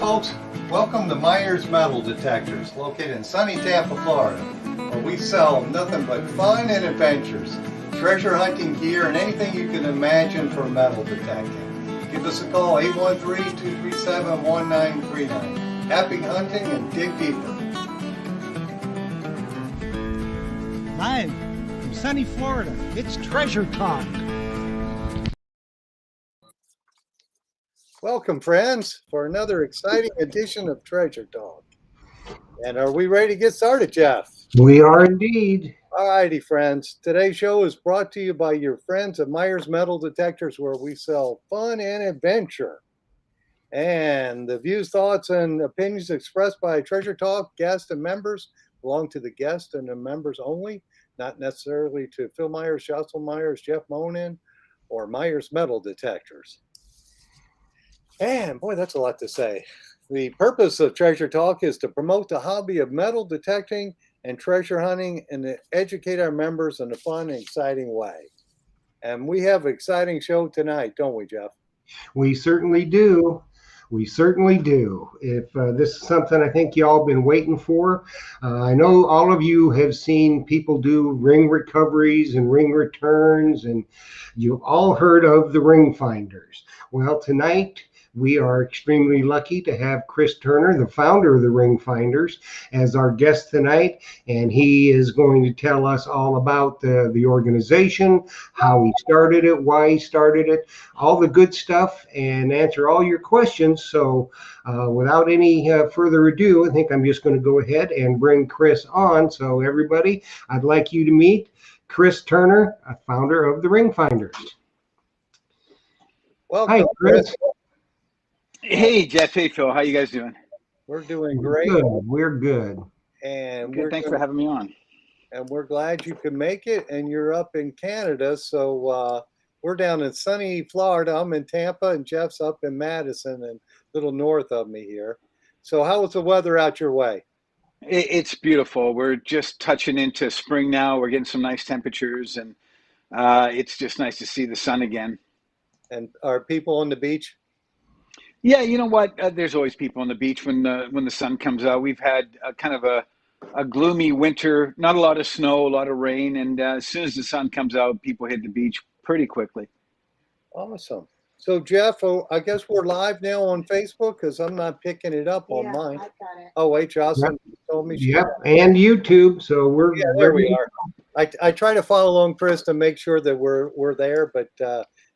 folks, welcome to Myers Metal Detectors, located in sunny Tampa, Florida, where we sell nothing but fun and adventures, treasure hunting gear, and anything you can imagine for metal detecting. Give us a call, 813-237-1939. Happy hunting and dig deeper. Live from sunny Florida, it's Treasure Talk. Welcome, friends, for another exciting edition of Treasure Talk. And are we ready to get started, Jeff? We are indeed. All righty, friends. Today's show is brought to you by your friends at Myers Metal Detectors, where we sell fun and adventure. And the views, thoughts, and opinions expressed by Treasure Talk guests and members belong to the guests and the members only, not necessarily to Phil Myers, Jocelyn Myers, Jeff Monin, or Myers Metal Detectors. And boy, that's a lot to say. The purpose of Treasure Talk is to promote the hobby of metal detecting and treasure hunting and to educate our members in a fun and exciting way. And we have an exciting show tonight, don't we, Jeff? We certainly do. We certainly do. If this is something I think y'all been waiting for, I know all of you have seen people do ring recoveries and ring returns, and you've all heard of the Ringfinders. Well, tonight we are extremely lucky to have Chris Turner, the founder of the Ringfinders, as our guest tonight, and he is going to tell us all about the organization, how he started it, why he started it, all the good stuff, and answer all your questions. So without any further ado, I think I'm just going to go ahead and bring Chris on. So everybody, I'd like you to meet Chris Turner, a founder of the Ringfinders. Welcome, Hi, Chris. Hey, Jeff. Hey, Phil. How you guys doing? We're doing great. Good. We're good. And Good. Thanks for having me on. And we're glad you could make it. And you're up in Canada, so we're down in sunny Florida. I'm in Tampa, and Jeff's up in Madison, and a little north of me here. So how is the weather out your way? It's beautiful. We're just touching into spring now. We're getting some nice temperatures, and it's just nice to see the sun again. And are people on the beach? Yeah, you know what? There's always people on the beach when the sun comes out. We've had kind of a gloomy winter, not a lot of snow, a lot of rain, and as soon as the sun comes out, people hit the beach pretty quickly. Awesome. So, Jeff, I guess we're live now on Facebook because I'm not picking it up on mine. I've got it. Oh, wait, Jocelyn told me. Yep, and YouTube. So we're there we are. I try to follow along, Chris, to make sure that we're there, but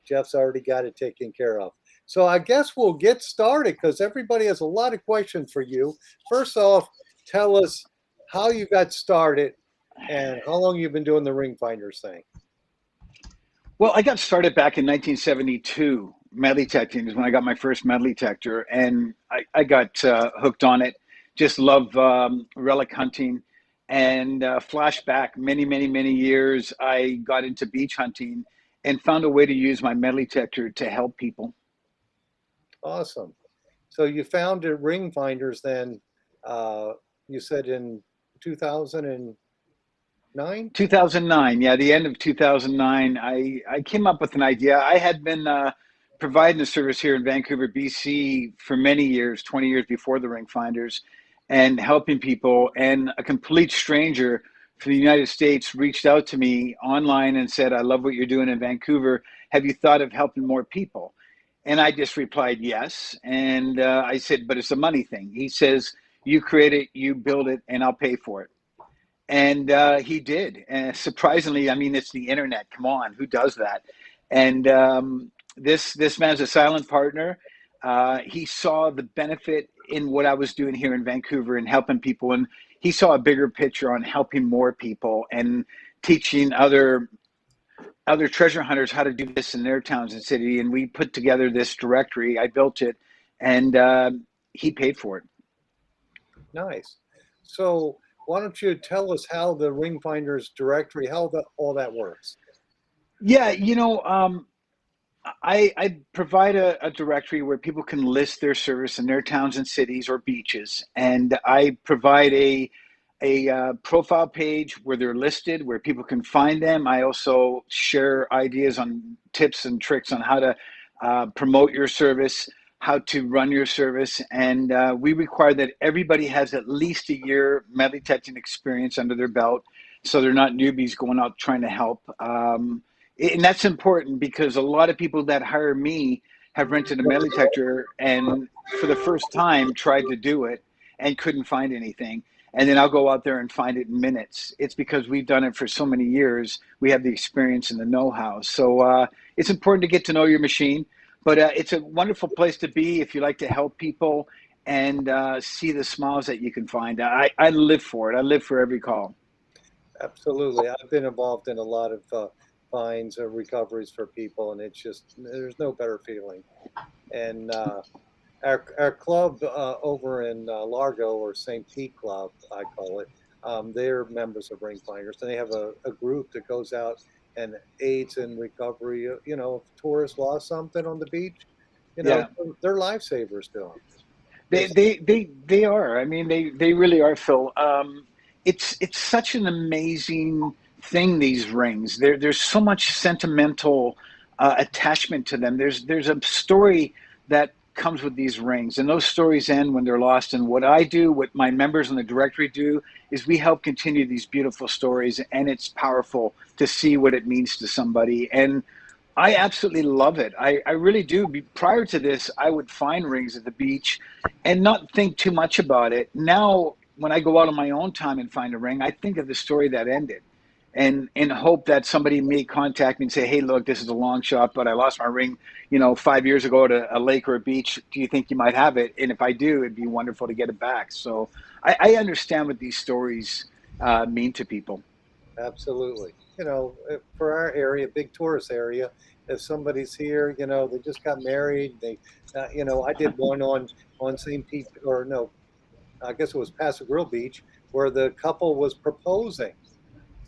Jeff's already got it taken care of. So I guess we'll get started because everybody has a lot of questions for you. First off, tell us how you got started and how long you've been doing the Ringfinders thing. Well, I got started back in 1972. Metal detecting is when I got my first metal detector, and I got hooked on it. Just love relic hunting, and flashback many years. I got into beach hunting and found a way to use my metal detector to help people. Awesome. So you founded Ringfinders then, you said in 2009? 2009, yeah, the end of 2009. I came up with an idea. I had been providing the service here in Vancouver, BC for many years, 20 years before the Ringfinders, and helping people. And a complete stranger from the United States reached out to me online and said, I love what you're doing in Vancouver. Have you thought of helping more people? And I just replied, yes. And I said, but it's a money thing. He says, you create it, you build it, and I'll pay for it. And he did. And surprisingly, I mean, it's the internet. Come on, who does that? And this man's a silent partner. He saw the benefit in what I was doing here in Vancouver and helping people. And he saw a bigger picture on helping more people and teaching other treasure hunters how to do this in their towns and city. And we put together this directory. I built it, and he paid for it. Nice. So why don't you tell us how the Ringfinders directory, how all that works? Yeah, you know, I provide a directory where people can list their service in their towns and cities or beaches. And I provide a profile page where they're listed, where people can find them. I also share ideas on tips and tricks on how to promote your service. how to run your service, and we require that everybody has at least a year metal detecting experience under their belt, so they're not newbies going out trying to help. And that's important because a lot of people that hire me have rented a metal detector and for the first time tried to do it and couldn't find anything. And then I'll go out there and find it in minutes. It's because we've done it for so many years. We have the experience and the know-how. So it's important to get to know your machine, but it's a wonderful place to be if you like to help people and see the smiles that you can find. I live for it. I live for every call. Absolutely. I've been involved in a lot of finds or recoveries for people, and it's just, there's no better feeling. And our club over in Largo, or St. Pete Club, I call it, they're members of Ringfinders, and they have a group that goes out and aids in recovery. You know, if tourists lost something on the beach, you know, Yeah. they're lifesavers to them. They are. I mean, they really are, Phil. It's such an amazing thing. These rings. There's so much sentimental attachment to them. There's a story that comes with these rings, and those stories end when they're lost. And what I do, what my members in the directory do, is we help continue these beautiful stories, and it's powerful to see what it means to somebody. And I absolutely love it. I really do. Prior to this, I would find rings at the beach and not think too much about it. Now, when I go out on my own time and find a ring, I think of the story that ended and hope that somebody may contact me and say, hey, look, this is a long shot, but I lost my ring, 5 years ago at a lake or a beach. Do you think you might have it? And if I do, it'd be wonderful to get it back. So I understand what these stories mean to people. Absolutely. For our area, big tourist area, if somebody's here, they just got married, I did one on St. Pete, or no, I guess it was Paso Grill Beach, where the couple was proposing,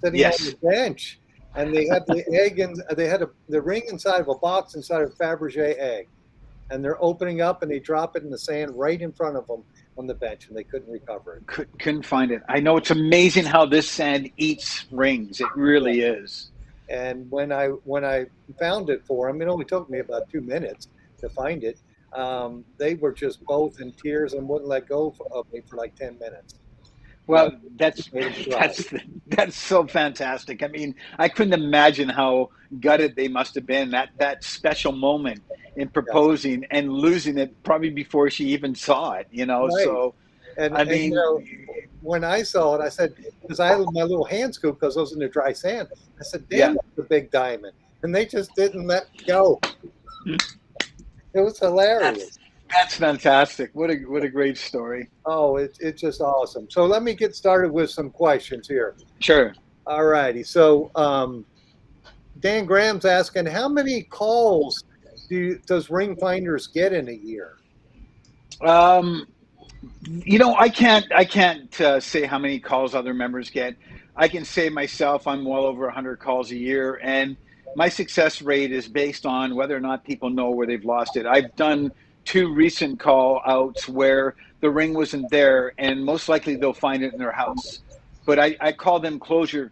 sitting on the bench, and they had the egg, and they had the ring inside of a box inside of a Fabergé egg, and they're opening up, and they drop it in the sand right in front of them on the bench, and they couldn't recover it. Couldn't find it. I know, it's amazing how this sand eats rings. It really is. And when I found it for them, it only took me about 2 minutes to find it. They were just both in tears and wouldn't let go of me for like 10 minutes. Well, that's so fantastic. I mean, I couldn't imagine how gutted they must have been, that special moment in proposing and losing it probably before she even saw it, Right. So, and when I saw it, I said, because I had my little hand scoop because I was in the dry sand. I said, damn, that's a big diamond. And they just didn't let go. It was hilarious. That's fantastic. What a great story. Oh, it's just awesome. So let me get started with some questions here. Sure. All righty. So Dan Graham's asking, how many calls does Ringfinders get in a year? I can't say how many calls other members get. I can say myself, I'm well over 100 calls a year, and my success rate is based on whether or not people know where they've lost it. I've done 2 recent call outs where the ring wasn't there, and most likely they'll find it in their house. But I call them closure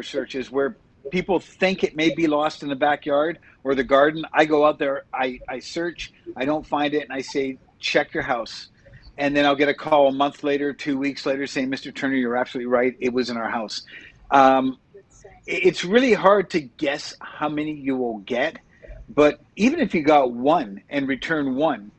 searches, where people think it may be lost in the backyard or the garden. I go out there, I search, I don't find it, and I say, check your house. And then I'll get a call a month later, 2 weeks later, saying, Mr. Turner, you're absolutely right. It was in our house. It's really hard to guess how many you will get. But even if you got 1 and return 1,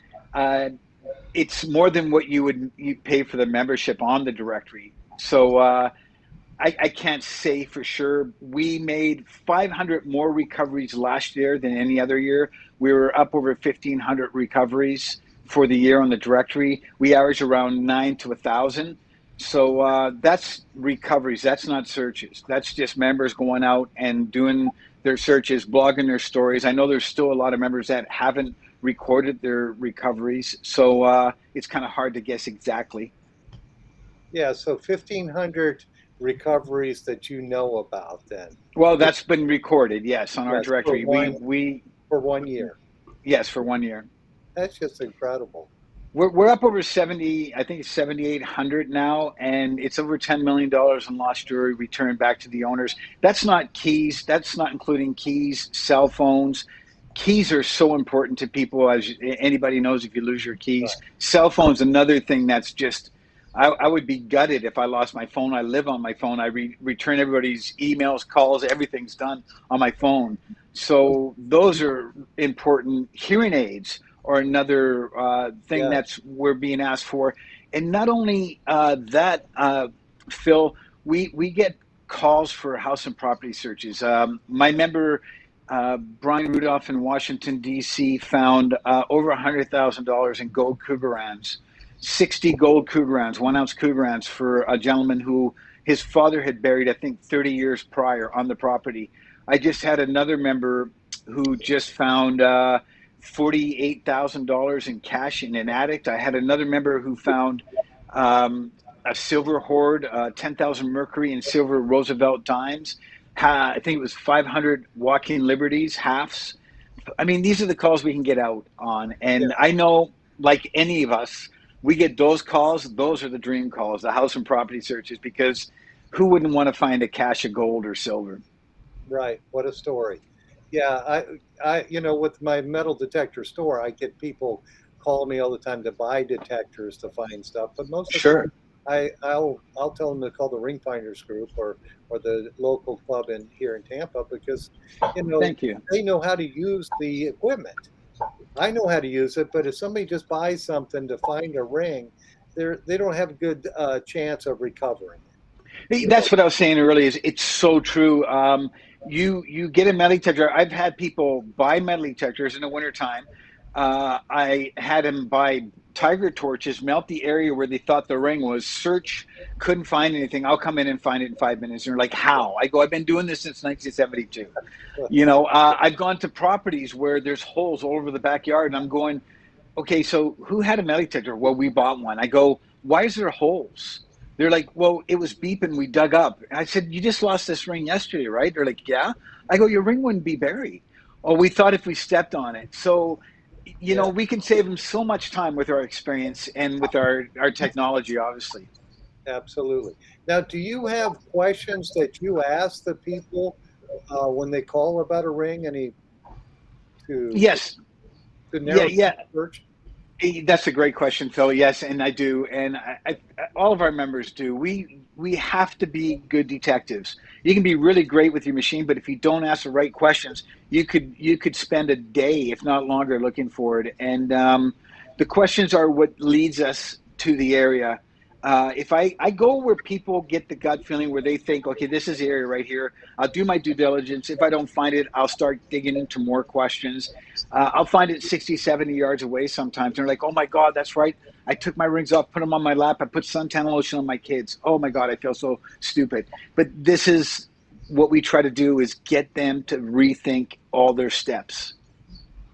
it's more than what you pay for the membership on the directory. So I can't say for sure. We made 500 more recoveries last year than any other year. We were up over 1,500 recoveries for the year on the directory. We average around 9 to 1,000. So that's recoveries. That's not searches. That's just members going out and doing their searches, blogging their stories. I know there's still a lot of members that haven't recorded their recoveries. So it's kind of hard to guess exactly. Yeah, so 1,500 recoveries that you know about then. Well, that's been recorded, yes, on our directory. For 1 year. Yes, for 1 year. That's just incredible. We're up over 70, I think it's 7,800 now, and it's over $10 million in lost jewelry returned back to the owners. That's not keys. That's not including keys, cell phones, keys are so important to people, as anybody knows. If you lose your Right. keys, cell phone's another thing that's just, I would be gutted if I lost my phone. I live on my phone. I return everybody's emails, calls, everything's done on my phone. So those are important. Hearing aids are another thing Yeah. that's we're being asked for. And not only that, Phil, we get calls for house and property searches. My member, Brian Rudolph in Washington, D.C., found over $100,000 in gold Krugerrands, 60 gold Krugerrands, 1 ounce Krugerrands, for a gentleman who his father had buried, I think, 30 years prior on the property. I just had another member who just found $48,000 in cash in an attic. I had another member who found a silver hoard, 10,000 Mercury and silver Roosevelt dimes. I think it was 500 Walking Liberties, halves. I mean, these are the calls we can get out on. Yeah. And I know, like any of us, we get those calls. Those are the dream calls, the house and property searches, because who wouldn't want to find a cache of gold or silver? Right. What a story. Yeah. With my metal detector store, I get people calling me all the time to buy detectors to find stuff, but most of the time, Sure. I'll tell them to call the Ringfinders group or the local club here in Tampa, because Thank you. they know how to use the equipment. I know how to use it, but if somebody just buys something to find a ring, they don't have a good chance of recovering it. That's what I was saying earlier. Is it's so true. You get a metal detector. I've had people buy metal detectors in the wintertime. I had them buy tiger torches, melt the area where they thought the ring was, search, couldn't find anything. I'll come in and find it in 5 minutes. And they're like, how? I go, I've been doing this since 1972. I've gone to properties where there's holes all over the backyard, and I'm going, okay, so who had a metal detector? Well, we bought one. I go, why is there holes? They're like, well, it was beeping. We dug up. And I said, you just lost this ring yesterday, right? They're like, yeah. I go, your ring wouldn't be buried. Oh, we thought if we stepped on it. So, Yeah, we can save them so much time with our experience and with our technology, obviously. absolutely. Now, do you have questions that you ask the people when they call about a ring? Any to Yes. to Yeah, narrow yeah. the search? That's a great question, Phil. Yes, and I do, and all of our members do. We have to be good detectives. You can be really great with your machine, but if you don't ask the right questions, you could spend a day, if not longer, looking for it. And the questions are what leads us to the area. If I go where people get the gut feeling, where they think, okay, this is the area right here, I'll do my due diligence. If I don't find it, I'll start digging into more questions. I'll find it 60, 70 yards away sometimes. And they're like, oh my God, that's right. I took my rings off, put them on my lap. I put suntan lotion on my kids. Oh my God, I feel so stupid. But this is what we try to do, is get them to rethink all their steps.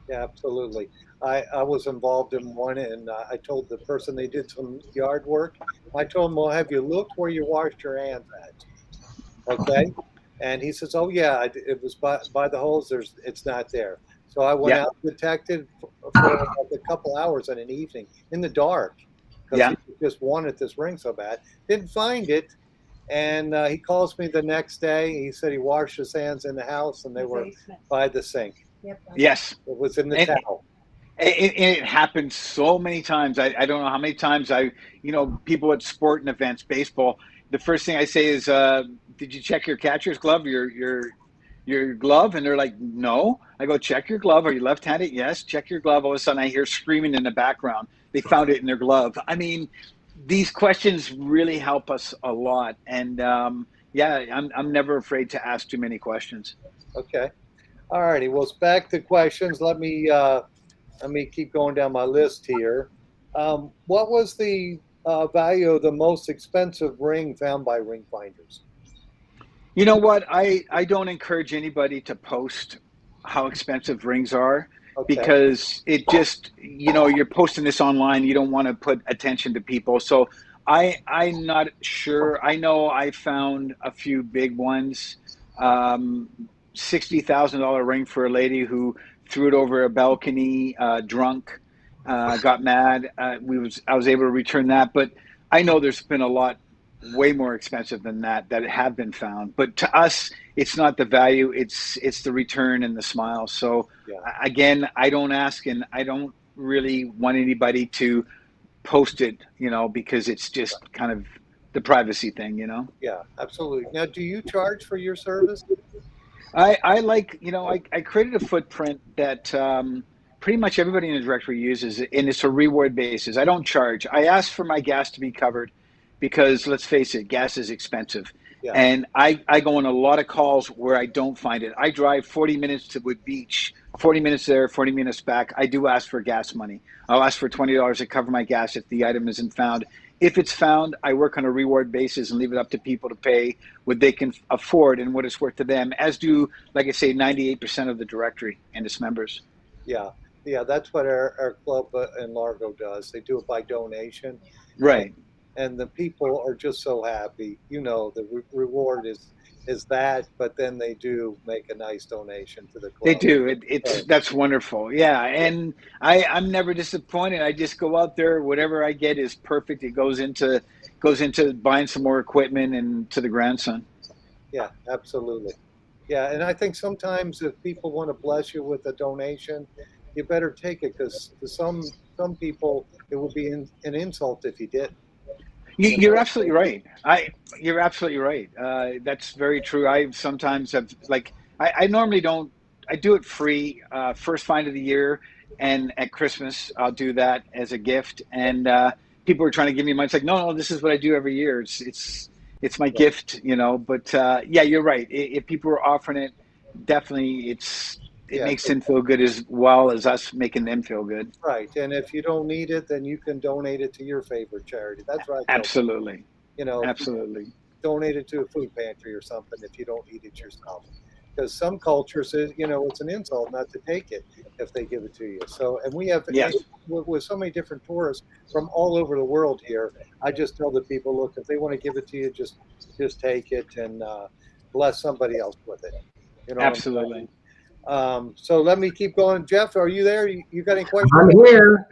Yeah, absolutely. I was involved in one, and I told the person they did some yard work. I told him, "Well, have you looked where you washed your hands at?" Okay, and he says, "Oh yeah, it was by the holes. It's not there." So I went Yeah, out and detected for like a couple hours in an evening in the dark, because yeah. he just wanted this ring so bad. Didn't find it, and he calls me the next day. He said he washed his hands in the house, and they were by the sink. Yes. It was in the And towel. it happens so many times. I don't know how many times people at sporting events, baseball, the first thing I say is, did you check your catcher's glove, your glove? And they're like, no. I go, check your glove. Are you left-handed? Yes. Check your glove. All of a sudden I hear screaming in the background. They found it in their glove. I mean, these questions really help us a lot. And yeah, I'm never afraid to ask too many questions. Okay. All righty. Well, it's back to questions. Let me keep going down my list here. What was the value of the most expensive ring found by ring finders? You know what? I don't encourage anybody to post how expensive rings are, Okay. because it just, you're posting this online. You don't want to put attention to people. So I'm not sure. I know I found a few big ones. Um, $60,000 ring for a lady who threw it over a balcony, drunk, got mad. I was able to return that, but I know there's been a lot way more expensive than that have been found. But to us, it's not the value; it's the return and the smile. So Yeah. again, I don't ask, and I don't really want anybody to post it, because it's just kind of the privacy thing. Yeah, absolutely. Now, do you charge for your service? I like, I created a footprint that pretty much everybody in the directory uses, and it's a reward basis. I don't charge. I ask for my gas to be covered because let's face it, gas is expensive. Yeah. And I go on a lot of calls where I don't find it. I drive 40 minutes to Wood Beach, 40 minutes there, 40 minutes back. I do ask for gas money. I'll ask for $20 to cover my gas if the item isn't found. If it's found, I work on a reward basis and leave it up to people to pay what they can afford and what it's worth to them, as do, like I say, 98% of the directory and its members. Yeah. Yeah, that's what our club in Largo does. They do it by donation. Right. And the people are just so happy. The reward is that, but then they do make a nice donation to the club. They do. That's wonderful. Yeah, and I'm never disappointed. I just go out there. Whatever I get is perfect. It goes into buying some more equipment and to the grandson. Yeah, absolutely. Yeah, and I think sometimes if people want to bless you with a donation, you better take it, because to some people it would be an insult if you didn't. You're absolutely right. You're absolutely right. That's very true. I sometimes have, like, I normally don't. I do it free. First find of the year, and at Christmas I'll do that as a gift. And people are trying to give me money. It's like, no, this is what I do every year. It's my gift, But yeah, you're right. If people are offering it, definitely it makes them feel good as well as us making them feel good. Right. And if you don't need it, then you can donate it to your favorite charity. That's right. Absolutely. Absolutely. Donate it to a food pantry or something if you don't eat it yourself. Because some cultures, it's an insult not to take it if they give it to you. So, and we have, with so many different tourists from all over the world here, I just tell the people, look, if they want to give it to you, just take it and bless somebody else with it. Absolutely. So let me keep going. Jeff, are you there? You got any questions?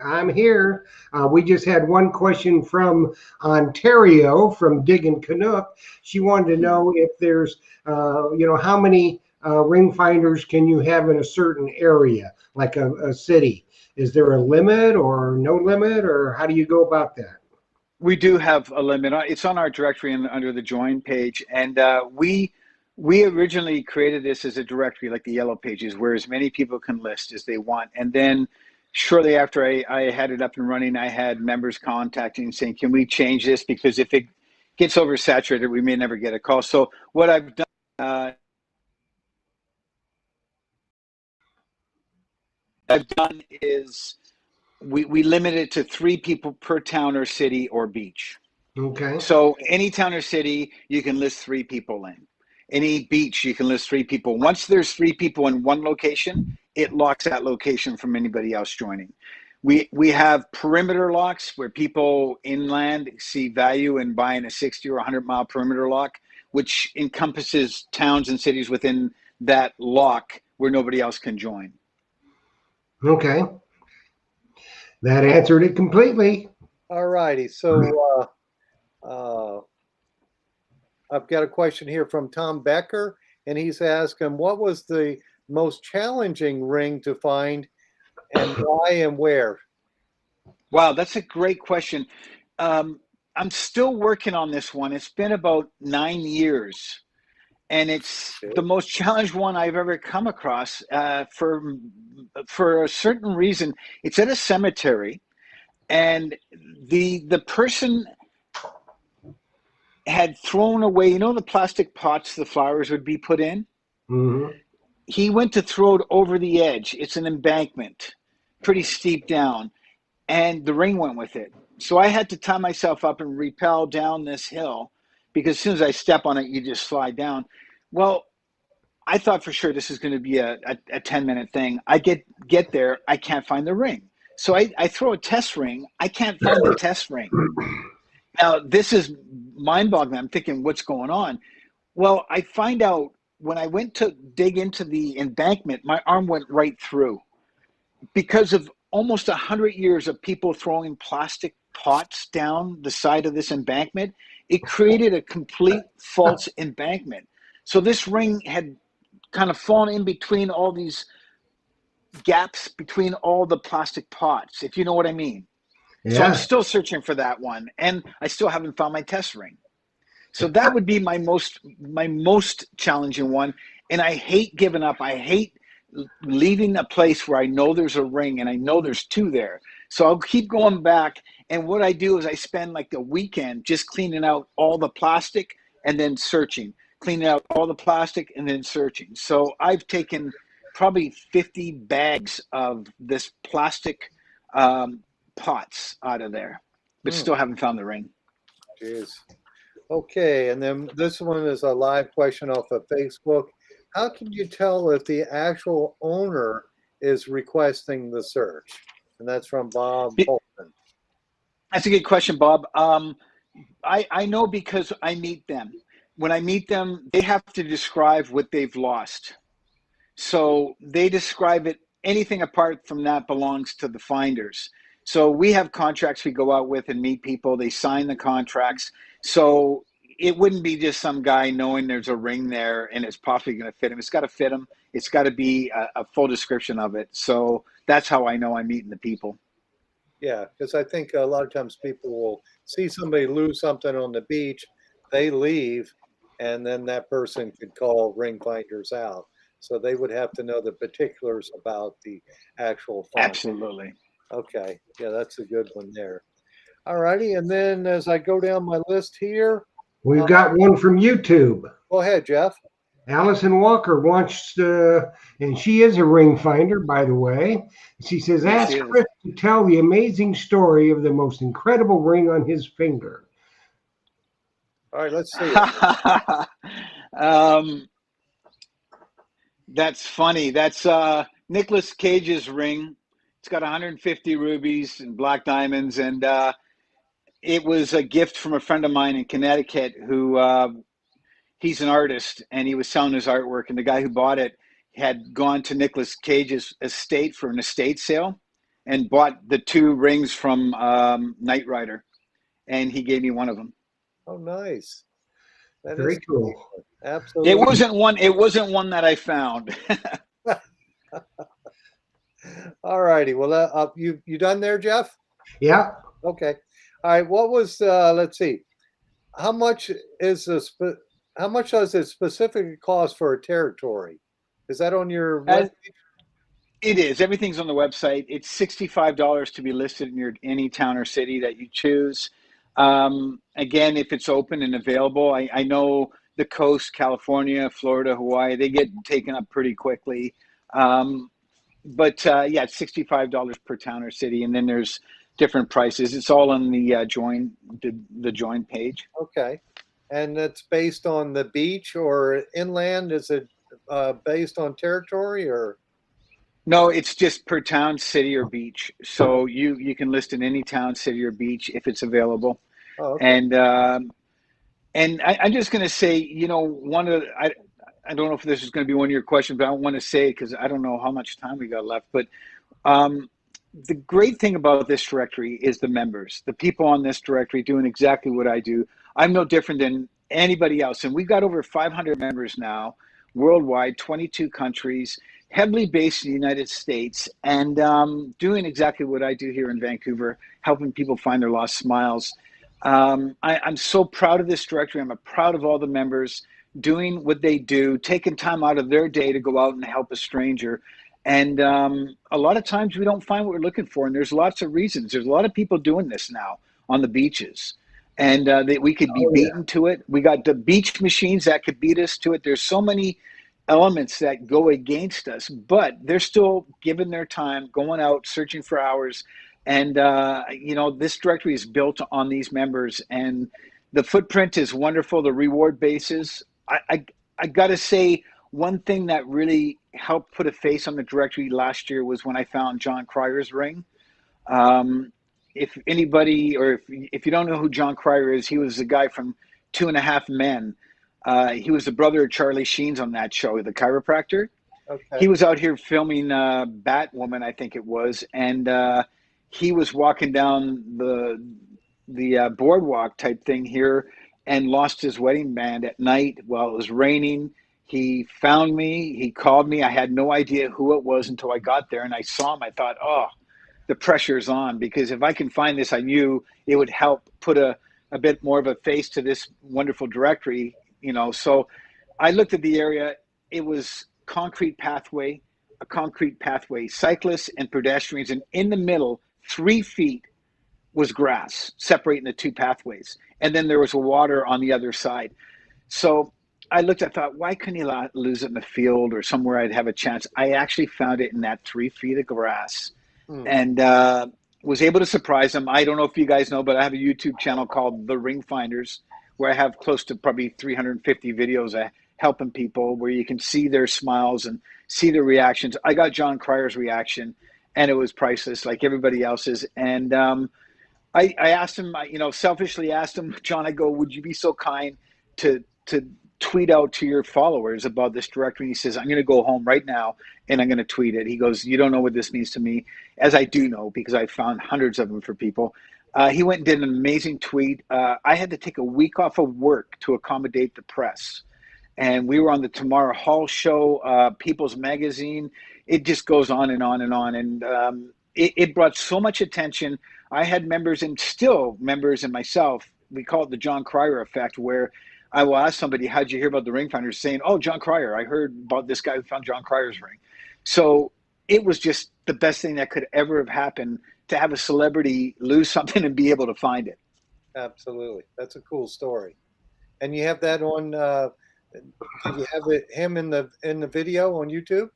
I'm here. We just had one question from Ontario, from Diggin' Canuck. She wanted to know if there's, how many Ringfinders can you have in a certain area, like a city? Is there a limit or no limit, or how do you go about that? We do have a limit. It's on our directory under the join page, and we originally created this as a directory like the yellow pages, where as many people can list as they want. And then shortly after I had it up and running, I had members contacting saying, can we change this? Because if it gets oversaturated, we may never get a call. So what I've done is we limit it to 3 people per town or city or beach. Okay. So any town or city, you can list 3 people in. Any beach, you can list 3 people. Once there's 3 people in one location, it locks that location from anybody else joining. We have perimeter locks where people inland see value in buying a 60 or 100-mile perimeter lock, which encompasses towns and cities within that lock where nobody else can join. Okay. That answered it completely. All righty. So I've got a question here from Tom Becker, and he's asking, what was the most challenging ring to find, and why and where? Wow, that's a great question. I'm still working on this one. It's been about 9 years, and it's the most challenged one I've ever come across for a certain reason. It's at a cemetery, and the person had thrown away, the plastic pots the flowers would be put in? Mm-hmm. He went to throw it over the edge. It's an embankment, pretty steep down, and the ring went with it. So I had to tie myself up and rappel down this hill, because as soon as I step on it, you just slide down. Well, I thought for sure this is going to be a 10-minute thing. I get there, I can't find the ring. So I throw a test ring. I can't find the test ring. Now, this is mind-boggling. I'm thinking, what's going on? Well, I find out when I went to dig into the embankment, my arm went right through. Because of almost 100 years of people throwing plastic pots down the side of this embankment, it created a complete false embankment. So this ring had kind of fallen in between all these gaps between all the plastic pots, if you know what I mean. So I'm Yeah. still searching for that one, and I still haven't found my test ring. So that would be my most challenging one. And I hate giving up. I hate leaving a place where I know there's a ring and I know there's two there. So I'll keep going back. And what I do is I spend like the weekend just cleaning out all the plastic and then searching, cleaning out all the plastic and then searching. So I've taken probably 50 bags of this plastic pots out of there, but still haven't found the ring. Jeez. Okay, and then this one is a live question off of Facebook. How can you tell if the actual owner is requesting the search? And that's from Bob Holton. That's a good question, Bob. I know because I meet them. When I meet them, they have to describe what they've lost. So they describe it. Anything apart from that belongs to the finders. So we have contracts we go out with and meet people. They sign the contracts. So it wouldn't be just some guy knowing there's a ring there and it's possibly going to fit him. It's got to fit him. It's got to be a full description of it. So that's how I know I'm meeting the people. Yeah, because I think a lot of times people will see somebody lose something on the beach, they leave, and then that person could call Ringfinders out. So they would have to know the particulars about the actual find. Absolutely. Okay, yeah, that's a good one there. All righty, and then as I go down my list here, We've got one from YouTube. go ahead, Jeff. Allison Walker wants to, and she is a ring finder, by the way. She says, Yes, ask she is. Chris to tell the amazing story of the most incredible ring on his finger. All right, let's see. That's funny. That's Nicolas Cage's ring. It's got 150 rubies and black diamonds, and it was a gift from a friend of mine in Connecticut who he's an artist, and he was selling his artwork, and the guy who bought it had gone to Nicolas Cage's estate for an estate sale and bought the two rings from Knight Rider, and he gave me one of them. Oh, nice. That Very is cool. absolutely. It wasn't one that I found. All righty. Well, you done there, Jeff? Yeah. Okay. All right. What was? Let's see. How much is how much does it specifically cost for a territory? Is that on your webpage? It is. Everything's on the website. It's $65 to be listed in any town or city that you choose. Again, if it's open and available, I know the coast, California, Florida, Hawaii, they get taken up pretty quickly. But yeah, it's $65 per town or city, and then there's different prices. It's all on the join page. Okay. And it's based on the beach or inland? Is it based on territory or? No, it's just per town, city, or beach. So you can list in any town, city, or beach if it's available. Oh, okay. And I'm just going to say, you know, I don't know if this is going to be one of your questions, but I don't want to say it because I don't know how much time we got left. But the great thing about this directory is the members, the people on this directory doing exactly what I do. I'm no different than anybody else. And we've got over 500 members now worldwide, 22 countries, heavily based in the United States, and doing exactly what I do here in Vancouver, helping people find their lost smiles. I'm so proud of this directory. I'm proud of all the members doing what they do, taking time out of their day to go out and help a stranger. And a lot of times we don't find what we're looking for. And there's lots of reasons. There's a lot of people doing this now on the beaches. And we could be beaten to it. We got the beach machines that could beat us to it. There's so many elements that go against us, but they're still giving their time, going out, searching for hours. And, you know, this directory is built on these members. And the footprint is wonderful. The reward bases. I got to say, one thing that really helped put a face on the directory last year was when I found John Cryer's ring. If anybody, or if you don't know who John Cryer is, he was the guy from 2.5 Men. He was the brother of Charlie Sheen's on that show, the chiropractor. Okay. He was out here filming Batwoman, I think it was, and he was walking down the boardwalk type thing here, and lost his wedding band at night while it was raining. He found me. He called me. I had no idea who it was until I got there and I saw him. I thought, oh, the pressure's on, because if I can find this, I knew it would help put a bit more of a face to this wonderful directory, you know. So I looked at the area. It was a concrete pathway, cyclists and pedestrians, and in the middle, 3 feet was grass separating the two pathways. And then there was water on the other side. So I thought, why couldn't he lose it in the field or somewhere I'd have a chance? I actually found it in that 3 feet of grass and was able to surprise him. I don't know if you guys know, but I have a YouTube channel called The Ringfinders, where I have close to probably 350 videos helping people, where you can see their smiles and see their reactions. I got John Cryer's reaction, and it was priceless, like everybody else's. And I asked him, selfishly asked him, John, I go, would you be so kind to tweet out to your followers about this directory? And he says, I'm going to go home right now and I'm going to tweet it. He goes, you don't know what this means to me, as I do know, because I found hundreds of them for people. He went and did an amazing tweet. I had to take a week off of work to accommodate the press. And we were on the Tamara Hall show, People's Magazine. It just goes on and on and on. And it brought so much attention. I had members, and still members, and myself, we call it the John Cryer effect, where I will ask somebody, how'd you hear about the Ringfinders? Saying, oh, John Cryer, I heard about this guy who found John Cryer's ring. So it was just the best thing that could ever have happened, to have a celebrity lose something and be able to find it. Absolutely. That's a cool story. And you have that on, do you have him in the video on YouTube?